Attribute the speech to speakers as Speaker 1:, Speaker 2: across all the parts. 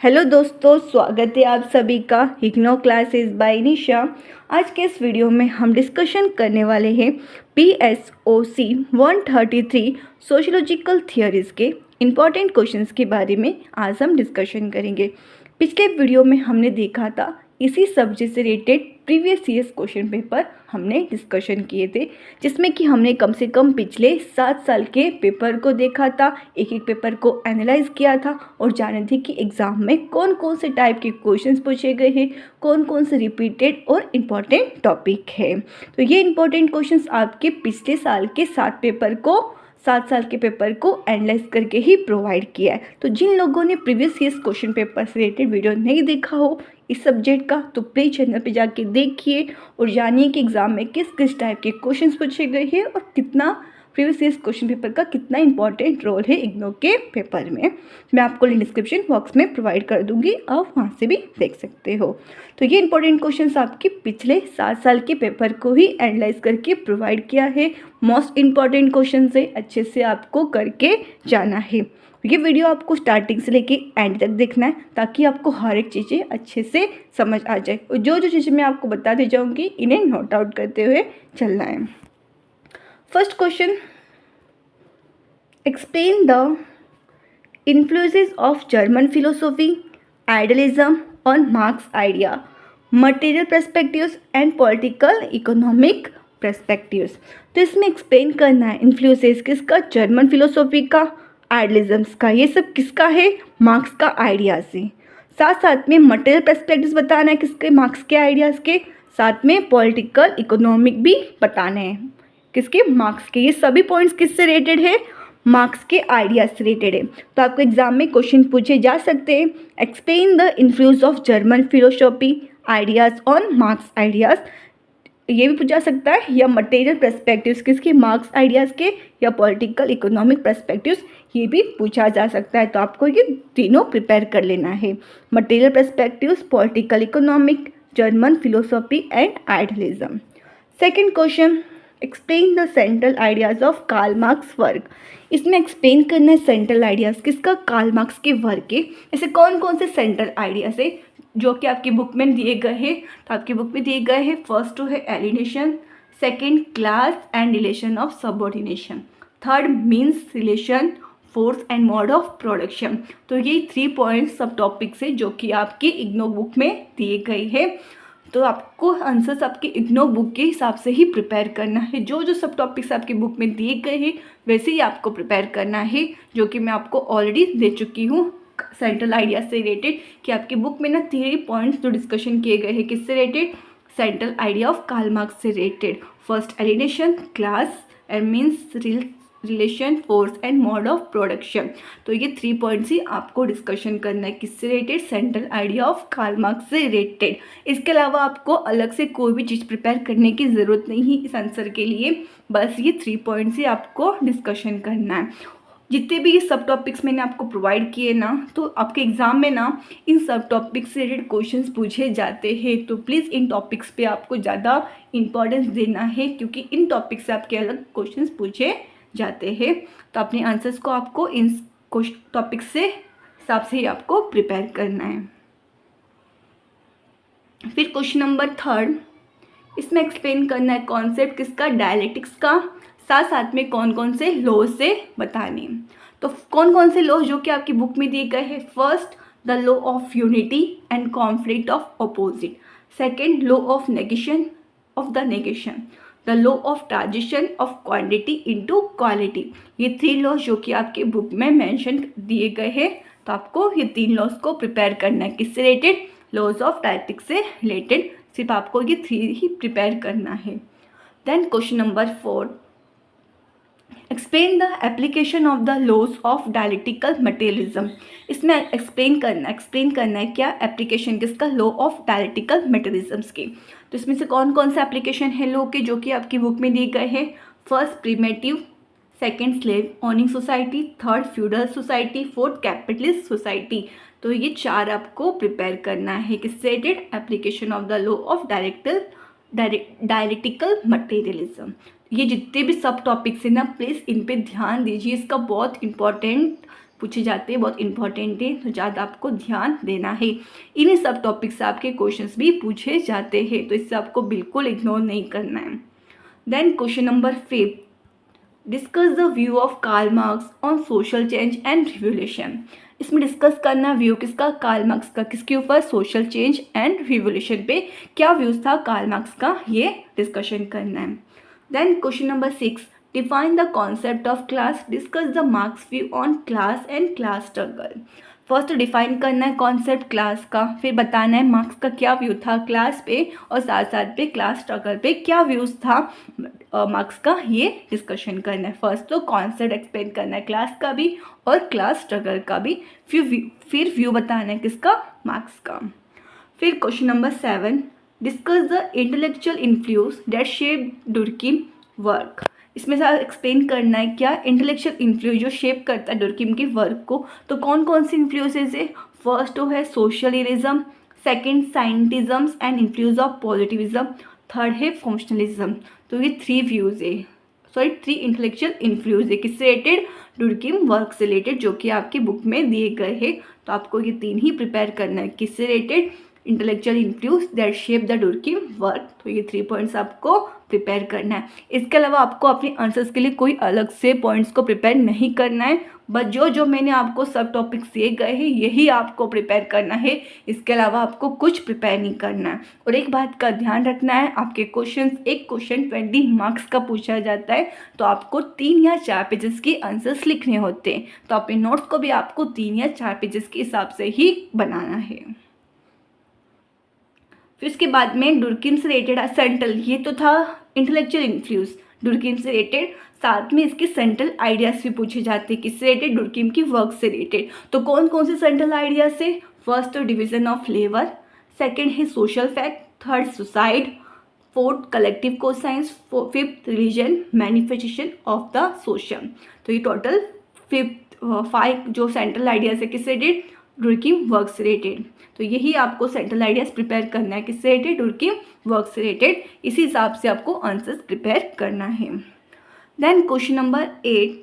Speaker 1: Hello दोस्तों, स्वागत है आप सभी का इग्नो क्लासेस बाय निशा। आज के इस वीडियो में हम डिस्कशन करने वाले हैं PSOC 133 सोशियोलॉजिकल थियरीज़ के इम्पॉर्टेंट क्वेश्चंस के बारे में आज हम डिस्कशन करेंगे। पिछले वीडियो में हमने देखा था इसी सब्जेक्ट से related previous years question paper हमने डिस्कशन किए थे, जिसमें कि हमने कम से कम पिछले 7 साल के पेपर को देखा था, एक एक पेपर को एनालाइज किया था और जाने थे कि एग्ज़ाम में कौन कौन से टाइप के क्वेश्चंस पूछे गए हैं, कौन कौन से रिपीटेड और इम्पॉर्टेंट टॉपिक है। तो ये इम्पॉर्टेंट क्वेश्चंस आपके पिछले साल के 7 साल के पेपर को एनालाइज करके ही प्रोवाइड किया है। तो जिन लोगों ने प्रीवियस ईयर्स क्वेश्चन पेपर से रिलेटेड वीडियो नहीं देखा हो इस सब्जेक्ट का, तो प्लीज़ चैनल पे जाके देखिए और जानिए कि एग्ज़ाम में किस किस टाइप के क्वेश्चंस पूछे गए हैं और कितना प्रीवियस ईयर्स क्वेश्चन पेपर का कितना इंपॉर्टेंट रोल है इग्नो के पेपर में। मैं आपको लिंक डिस्क्रिप्शन बॉक्स में प्रोवाइड कर दूंगी, आप वहाँ से भी देख सकते हो। तो ये इंपॉर्टेंट क्वेश्चंस आपके पिछले 7 साल के पेपर को ही एनालाइज करके प्रोवाइड किया है। मोस्ट इंपॉर्टेंट क्वेश्चन से अच्छे से आपको करके जाना है। ये वीडियो आपको स्टार्टिंग से लेके एंड तक देखना है ताकि आपको हर एक चीज़ें अच्छे से समझ आ जाए और जो जो चीज़ें मैं आपको बताते जाऊँगी इन्हें नोट आउट करते हुए चलना है। First question, explain the influences of German philosophy idealism on marks idea, material perspectives and political economic perspectives. तो इसमें एक्सप्लेन करना है इन्फ्लुएंसेस किसका, जर्मन फिलोसॉफी का, आइडियलिज्म्स का, ये सब किसका है, मार्क्स का आइडिया से। साथ साथ में मटेरियल पर्सपेक्टिव्स बताना है किसके, मार्क्स के आइडियाज़ के, साथ में पॉलिटिकल इकोनॉमिक भी बताने हैं किसके, मार्क्स के। ये सभी पॉइंट्स किससे रिलेटेड है, मार्क्स के आइडियाज से रिलेटेड है। तो आपको एग्जाम में क्वेश्चन पूछे जा सकते हैं, explain the influence of German philosophy ideas on marks ideas, ये भी पूछा सकता है, या मटेरियल पर्सपेक्टिव्स किसके, मार्क्स आइडियाज़ के, या पॉलिटिकल इकोनॉमिक पर्सपेक्टिव्स, ये भी पूछा जा सकता है। तो आपको ये तीनों प्रिपेयर कर लेना है, material perspectives, political economic, German philosophy and idealism. Second question, explain the central ideas of Karl Marx work. इसमें एक्सप्लेन करना है सेंट्रल आइडियाज़ किसका, कार्ल मार्क्स के वर्क के। ऐसे कौन कौन से सेंट्रल आइडियाज़ है जो कि आपकी बुक में दिए गए हैं, तो आपकी बुक में दिए गए हैं, फर्स्ट तो है alienation, second class and relation of subordination, third means relation, force and mode of production. तो ये 3 पॉइंट्स सब टॉपिक्स है जो कि आपकी इग्नो बुक में दिए गए हैं। तो आपको आंसर्स आपके इग्नो बुक के हिसाब से ही प्रिपेयर करना है, जो जो सब टॉपिक्स आपकी बुक में दिए गए हैं वैसे ही आपको प्रिपेयर करना है, जो कि मैं आपको ऑलरेडी दे चुकी हूँ सेंट्रल आइडिया से रिलेटेड, कि आपकी बुक में ना 3 पॉइंट्स जो डिस्कशन किए गए हैं किससे related, central idea of Karl Marx से related. First alienation, class and means relation, force and mode of production. तो ये 3 पॉइंट्स ही आपको डिस्कशन करना है किससे related, central idea of Karl Marx से रिलेटेड। इसके अलावा आपको अलग से कोई भी चीज़ प्रिपेयर करने की ज़रूरत नहीं है इस आंसर के लिए, बस ये 3 पॉइंट्स ही आपको डिस्कशन करना है। जितने भी ये सब टॉपिक्स मैंने आपको प्रोवाइड किए ना, तो आपके एग्ज़ाम में ना इन सब टॉपिक्स से रिलेटेड क्वेश्चंस पूछे जाते हैं। तो प्लीज़ इन टॉपिक्स पे आपको ज़्यादा इंपॉर्टेंस देना है, क्योंकि इन टॉपिक्स से आपके अलग क्वेश्चंस पूछे जाते हैं। तो अपने आंसर्स को आपको इन टॉपिक्स से हिसाब से ही आपको प्रिपेयर करना है। फिर क्वेश्चन नंबर 3, इसमें एक्सप्लेन करना है कॉन्सेप्ट किसका, डायलेक्टिक्स का, साथ साथ में कौन कौन से लॉ से बताने। तो कौन कौन से लॉ जो कि आपकी बुक में दिए गए हैं, first the law of unity and conflict of opposite, second law of negation of the negation, the law of transition of quantity into quality. ये 3 लॉज जो कि आपके बुक में मेंशन दिए गए हैं। तो आपको ये 3 लॉज को प्रिपेयर करना है किससे रिलेटेड, लॉज ऑफ डायलेक्टिक्स से रिलेटेड, सिर्फ आपको ये 3 ही प्रिपेयर करना है। Then question number 4, explain the application of the laws of dialectical materialism. इसमें एक्सप्लेन करना है क्या, एप्लीकेशन किसका, लॉ ऑफ डायलेक्टिकल मटेरियलिज्म्स की। तो इसमें से कौन कौन सा एप्लीकेशन है लॉ के जो कि आपकी बुक में दिए गए हैं, first primitive, second slave owning society, third feudal society, fourth capitalist society. तो ये 4 आपको प्रिपेयर करना है किससे related, application of the law of dialectical materialism. ये जितने भी सब टॉपिक्स हैं ना, प्लीज़ इन पे ध्यान दीजिए, इसका बहुत इंपॉर्टेंट पूछे जाते हैं, बहुत इंपॉर्टेंट है, तो ज़्यादा आपको ध्यान देना है। इन्हीं सब टॉपिक से आपके क्वेश्चंस भी पूछे जाते हैं, तो इससे आपको बिल्कुल इग्नोर नहीं करना है। Then question number 5, discuss the view of Karl Marx on social change and revolution. इसमें डिस्कस करना व्यू किसका, कार्ल मार्क्स का, किसके ऊपर, सोशल चेंज एंड रिवोल्यूशन पे क्या व्यूज था कार्ल मार्क्स का, ये डिस्कशन करना है। Then question number 6, define the concept of class, discuss the Marx view on class and class struggle. First define करना है कॉन्सेप्ट क्लास का, फिर बताना है मार्क्स का क्या व्यू था क्लास पे, और साथ साथ पे क्लास स्ट्रगल पे क्या व्यूज़ था मार्क्स का, ये डिस्कशन करना है। फर्स्ट तो कॉन्सेप्ट एक्सप्लेन करना है क्लास का भी और क्लास स्ट्रगल का भी, फिर व्यू बताना है किसका, मार्क्स का। फिर question number 7, discuss the intellectual influence that shape Durkheim work. इसमें सारा एक्सप्लेन करना है क्या इंटेलेक्चुअल इन्फ्लुएंस जो शेप करता है डुर्कीम की वर्क को, तो कौन कौन सी इन्फ्लुएंसेस है। फर्स्ट तो है socialism, second scientism and influence of positivism, third है फंक्शनलिज्म। तो ये 3 व्यूज़ है, 3 इंटेलेक्चुअल इन्फ्लुएंस है किससे रिलेटेड, डुर्कीम वर्क से रिलेटेड, जो कि आपकी बुक में दिए गए हैं। तो आपको ये 3 ही प्रिपेयर करना है, किससे related, intellectual influence that shape the Durkheim work. तो ये 3 पॉइंट्स आपको प्रिपेयर करना है। इसके अलावा आपको अपने आंसर्स के लिए कोई अलग से पॉइंट्स को प्रिपेयर नहीं करना है, बस जो मैंने आपको सब टॉपिक्स दिए गए हैं यही आपको प्रिपेयर करना है, इसके अलावा आपको कुछ प्रिपेयर नहीं करना है। और एक बात का ध्यान रखना है, आपके एक क्वेश्चन 20 मार्क्स का पूछा जाता है, तो आपको 3 या 4 पेजेस के आंसर्स लिखने होते हैं, तो अपने नोट्स को भी आपको 3 या 4 पेजेस के हिसाब से ही बनाना है। फिर उसके बाद में डुर्कीम से रिलेटेड सेंट्रल, ये तो था इंटेलेक्चुअल इन्फ्लुएंस डुर्कीम से रिलेटेड, साथ में इसके सेंट्रल आइडियाज भी पूछे जाते हैं किससे रिलेटेड, डुर्कीम की वर्क से रिलेटेड। तो कौन कौन से सेंट्रल आइडियाज है, फर्स्ट तो डिविजन ऑफ लेबर, सेकंड है social fact, third suicide, fourth collective conscience, fifth religion manifestation of the social. तो ये टोटल 5 जो सेंट्रल आइडियाज है किससे रिलेटेड, डुर्कीम वर्क से रिलेटेड। तो यही आपको सेंट्रल आइडियाज प्रिपेयर करना है किससे रिलेटेड, डुर्कीम वर्क से रिलेटेड, इसी हिसाब से आपको आंसर्स प्रिपेयर करना है। Then question number 8,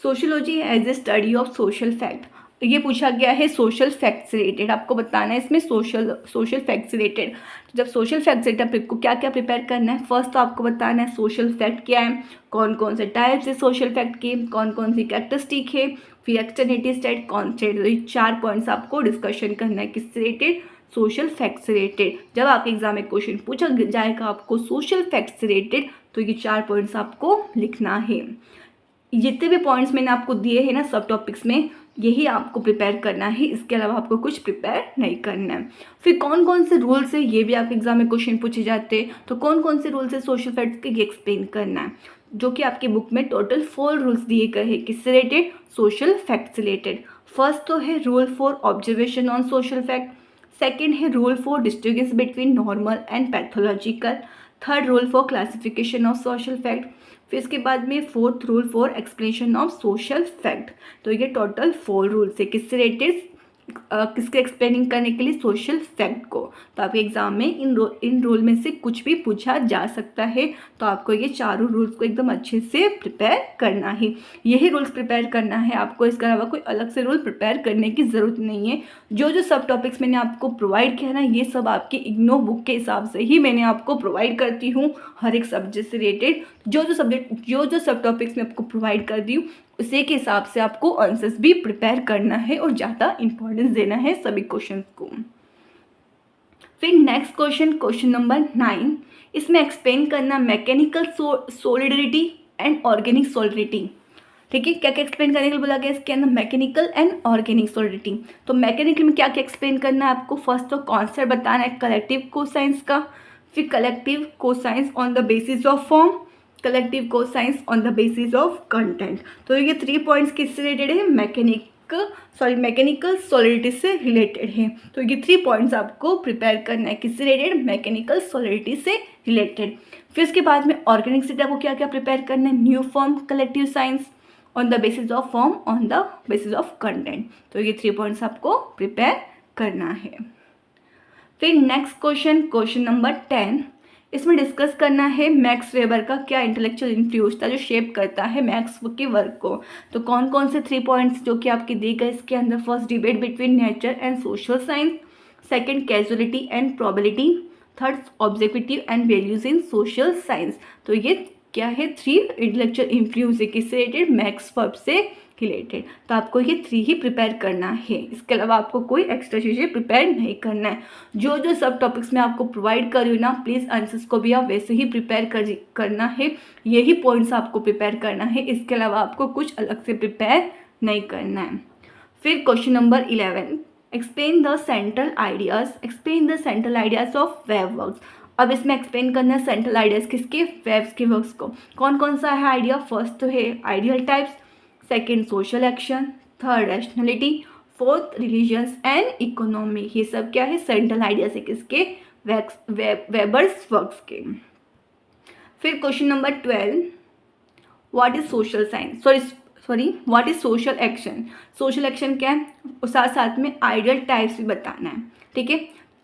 Speaker 1: sociology as A study of social fact. ये पूछा गया है सोशल फैक्ट से रिलेटेड, आपको बताना है इसमें सोशल फैक्ट से रिलेटेड। तो जब सोशल फैक्ट से रिलेटेड आपको क्या क्या प्रिपेयर करना है, फर्स्ट तो आपको बताना है सोशल फैक्ट क्या है, कौन कौन से टाइप्स है सोशल फैक्ट के, कौन कौन सी कैरेक्टरिस्टिक है, फिर एक्सटर्नेटिव स्टेट कॉन्स्टेंट। तो ये 4 पॉइंट्स आपको डिस्कशन करना है किससे रिलेटेड, सोशल फैक्ट से रिलेटेड। जब आपके एग्जाम में क्वेश्चन पूछा जाएगा आपको सोशल फैक्ट से रिलेटेड, तो ये 4 पॉइंट्स आपको लिखना है। जितने भी पॉइंट्स मैंने आपको दिए हैं ना सब टॉपिक्स में, यही आपको प्रिपेयर करना है, इसके अलावा आपको कुछ प्रिपेयर नहीं करना है। फिर कौन कौन से रूल्स है, ये भी आपके एग्जाम में क्वेश्चन पूछे जाते हैं, तो कौन कौन से रूल्स है सोशल फैक्ट्स के, ये एक्सप्लेन करना है, जो कि आपकी बुक में टोटल 4 रूल्स दिए गए हैं किससे रिलेटेड, सोशल फैक्ट से रिलेटेड। फर्स्ट तो है rule for observation on social fact, second है rule for distinguish between normal and pathological, third rule for classification of social fact, फिर इसके बाद में fourth rule for explanation of social fact. तो ये टोटल 4 रूल्स है किससे रिलेटेड, किसके एक्सप्लेनिंग करने के लिए, सोशल फैक्ट को। तो आपके एग्जाम में इन रूल में से कुछ भी पूछा जा सकता है, तो आपको ये चारों रूल्स को एकदम अच्छे से प्रिपेयर करना है, यही रूल्स प्रिपेयर करना है आपको, इसके अलावा कोई अलग से रूल प्रिपेयर करने की ज़रूरत नहीं है। जो सब टॉपिक्स मैंने आपको प्रोवाइड किया ना, ये सब आपकी इग्नो बुक के हिसाब से ही मैंने आपको प्रोवाइड करती हूँ, हर एक सब्जेक्ट से रिलेटेड जो सब टॉपिक्स मैं आपको प्रोवाइड कर दी हूँ, उसी के हिसाब से आपको आंसर्स भी प्रिपेयर करना है और ज़्यादा इंपॉर्टेंस देना है सभी क्वेश्चंस को। फिर नेक्स्ट क्वेश्चन नंबर 9, इसमें एक्सप्लेन करना mechanical solidity and organic solidity. ठीक है, क्या क्या एक्सप्लेन करने के लिए बोला गया इसके अंदर, मैकेनिकल एंड ऑर्गेनिक सॉलिडिटी। तो मैकेनिकल में क्या क्या एक्सप्लेन करना है आपको, फर्स्ट तो कॉन्सेप्ट बताना है कलेक्टिव कोसाइंस का, फिर collective cosines on the basis of form, collective cosines on the basis of content. तो ये 3 पॉइंट्स किससे रिलेटेड है, मैकेनिकल सॉलिडिटी से रिलेटेड है। तो ये 3 पॉइंट्स आपको प्रिपेयर करना है किससे रिलेटेड, मैकेनिकल सॉलिडिटी से रिलेटेड। फिर इसके बाद में ऑर्गेनिक से आपको क्या क्या प्रिपेयर करना है, new form, collective science on the basis of form, on the basis of content. तो ये 3 पॉइंट्स आपको प्रिपेयर करना है। फिर नेक्स्ट क्वेश्चन नंबर 10, इसमें डिस्कस करना है मैक्स वेबर का क्या इंटेलेक्चुअल इन्फ्लुएंस था जो शेप करता है मैक्स के वर्क को। तो कौन कौन से 3 पॉइंट्स जो कि आपके दिए गए इसके अंदर, first debate between nature and social science, second casualty and probability, third objective and values in social science. तो ये क्या है, 3 इंटेलेक्चुअल इन्फ्लुएंस है किससे रिलेटेड, मैक्स वर्ब से रिलेटेड। तो आपको ये 3 ही प्रिपेयर करना है, इसके अलावा आपको कोई एक्स्ट्रा चीज़ें प्रिपेयर नहीं करना है। जो जो सब टॉपिक्स मैं आपको प्रोवाइड कर रही हूँ ना, प्लीज़ आंसर्स को भी आप वैसे ही प्रिपेयर करना है, यही पॉइंट्स आपको प्रिपेयर करना है, इसके अलावा आपको कुछ अलग से प्रिपेयर नहीं करना है। फिर question number 11, explain the central ideas of web works. अब इसमें एक्सप्लेन करना है सेंट्रल आइडियाज किसके, वेब्स के वर्क्स को। कौन कौन सा है आइडिया, फर्स्ट तो है ideal types, second social action, third rationality, fourth religions and economy. ये सब क्या है, सेंट्रल आइडियाज है किसके, वेबर्स वर्क्स के। फिर question number 12, what is social science, what is social action. Social action क्या है, और साथ साथ में आइडियल टाइप्स भी बताना है, ठीक है।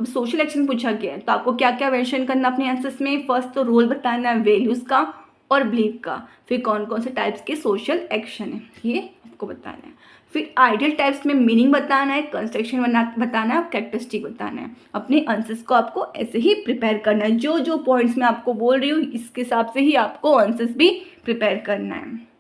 Speaker 1: अब सोशल एक्शन पूछा गया है तो आपको क्या क्या मेंशन करना अपने आंसर्स में, फर्स्ट तो रोल बताना है वैल्यूज़ का और बिलीफ का, फिर कौन कौन से टाइप्स के सोशल एक्शन है ये आपको बताना है, फिर आइडियल टाइप्स में मीनिंग बताना है, कंस्ट्रक्शन बताना है और कैरेक्टरिस्टिक बताना है। अपने आंसर्स को आपको ऐसे ही प्रिपेयर करना है, जो जो पॉइंट्स मैं आपको बोल रही हूँ इसके हिसाब से ही आपको आंसर्स भी प्रिपेयर करना है।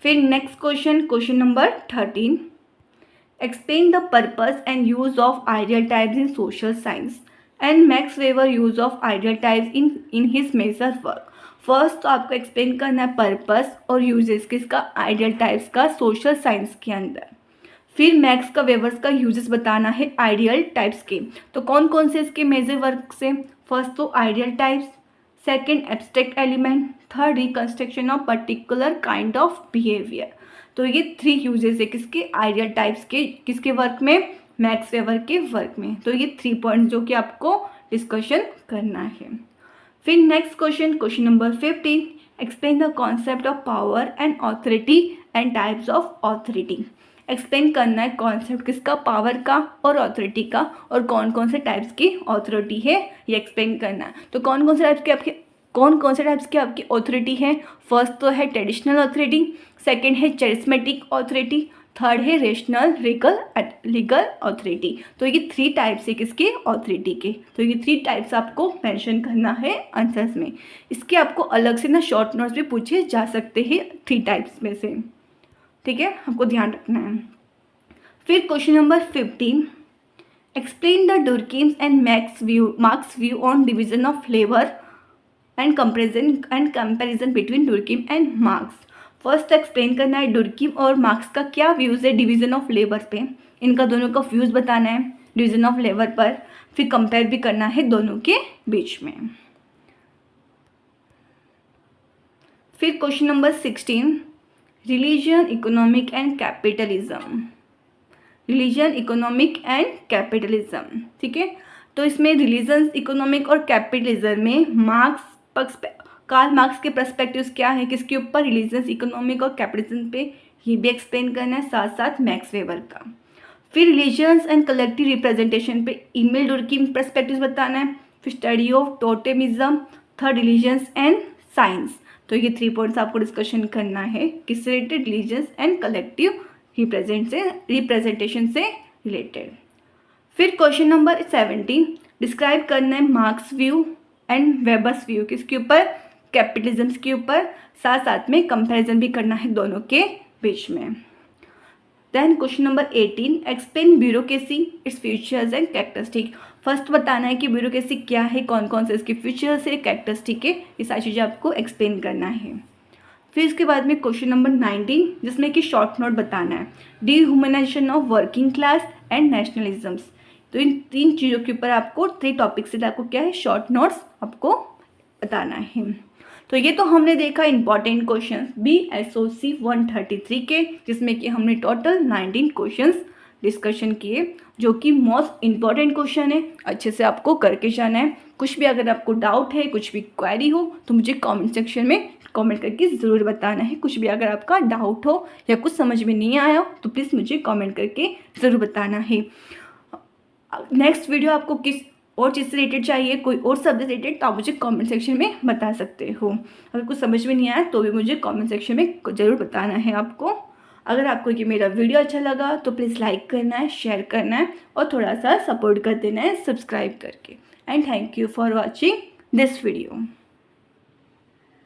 Speaker 1: फिर next question number 13, explain the purpose and use of ideal types in social science and Max Weber use of ideal types in his major work. First तो आपको एक्सप्लेन करना है पर्पस और यूजेस किसका, आइडियल टाइप्स का social science के अंदर। फिर मैक्स का वेवर्स का यूजेस बताना है आइडियल टाइप्स के। तो कौन कौन से इसके मेजर वर्क से, फर्स्ट तो ideal types, second abstract element, third reconstruction of particular kind of behaviour. तो ये 3 यूजेस है किसके, आइडियल टाइप्स के, किसके वर्क में, मैक्स वेबर के वर्क में। तो ये 3 पॉइंट जो कि आपको डिस्कशन करना है। फिर next question number 15, explain the concept of power and authority and types of authority. Explain करना है कॉन्सेप्ट किसका, पावर का और ऑथोरिटी का, और कौन कौन से टाइप्स की ऑथोरिटी है ये एक्सप्लेन करना है। तो कौन कौन से टाइप्स की आपकी ऑथोरिटी है, फर्स्ट तो है ट्रेडिशनल ऑथोरिटी, सेकेंड है चेरिस्मेटिक ऑथोरिटी, थर्ड है रेशनल लीगल ऑथोरिटी। तो ये 3 टाइप्स है किसके, ऑथोरिटी के। तो ये 3 टाइप्स आपको मेंशन करना है आंसर्स में। इसके आपको अलग से ना शॉर्ट नोट्स भी पूछे जा सकते हैं 3 टाइप्स में से, ठीक है, आपको ध्यान रखना है। फिर question number 15, explain the Durkheim's and Marx view on division of labour and comparison between Durkheim and Marx. First explain करना है डुर्कीम और मार्क्स का क्या व्यूज़ है डिवीज़न ऑफ लेबर पे, इनका दोनों का व्यूज़ बताना है डिवीज़न ऑफ लेबर पर, फिर कंपेयर भी करना है दोनों के बीच में। फिर question number 16, religion economic and capitalism, ठीक है। तो इसमें रिलीजन, इकोनॉमिक और कैपिटलिज्म में कार्ल मार्क्स के पर्सपेक्टिव्स क्या है किसके ऊपर, रिलीजन, इकोनॉमिक और कैपिटलिज्म पे, ये भी एक्सप्लेन करना है, साथ साथ मैक्स वेबर का। फिर रिलीजन्स एंड कलेक्टिव रिप्रेजेंटेशन पे इमेल डुर्कीम पर्सपेक्टिव्स बताना है, फिर study of totemism, third religions and science. तो ये 3 पॉइंट्स आपको डिस्कशन करना है किससे related, religions and collective representation से रिलेटेड। फिर क्वेश्चन नंबर 17, डिस्क्राइब करना है marks view and Weber's view किसके ऊपर, कैपिटलिज्म के ऊपर, साथ साथ में कंपैरिजन भी करना है दोनों के बीच में। Then question number 18, explain bureaucracy, its features and characteristic. First बताना है कि ब्यूरोक्रेसी क्या है, कौन कौन से इसके फीचर्स है, कैरेक्टरिस्टिक है, ये सारी चीज़ें आपको एक्सप्लेन करना है। फिर इसके बाद में क्वेश्चन नंबर 19, जिसमें कि शॉर्ट नोट बताना है, dehumanisation of working class and nationalisms. तो इन 3 चीज़ों के ऊपर आपको 3 टॉपिक से आपको क्या है, शॉर्ट नोट्स आपको बताना है। तो ये तो हमने देखा इंपॉर्टेंट क्वेश्चंस BSOC 133 के, जिसमें कि हमने टोटल 19 क्वेश्चंस डिस्कशन किए, जो कि मोस्ट इंपॉर्टेंट क्वेश्चन है, अच्छे से आपको करके जाना है। कुछ भी अगर आपको डाउट है, कुछ भी क्वेरी हो तो मुझे कमेंट सेक्शन में कमेंट करके ज़रूर बताना है। कुछ भी अगर आपका डाउट हो या कुछ समझ में नहीं आया हो तो प्लीज़ मुझे कमेंट करके ज़रूर बताना है। नेक्स्ट वीडियो आपको किस और चीज़ से रिलेटेड चाहिए, कोई और सब्जेक्ट रिलेटेड, तो आप मुझे कमेंट सेक्शन में बता सकते हो। अगर कुछ समझ में नहीं आया तो भी मुझे कमेंट सेक्शन में ज़रूर बताना है आपको। अगर आपको ये मेरा वीडियो अच्छा लगा तो प्लीज़ लाइक करना है, शेयर करना है और थोड़ा सा सपोर्ट कर देना है सब्सक्राइब करके। And thank you for watching this video.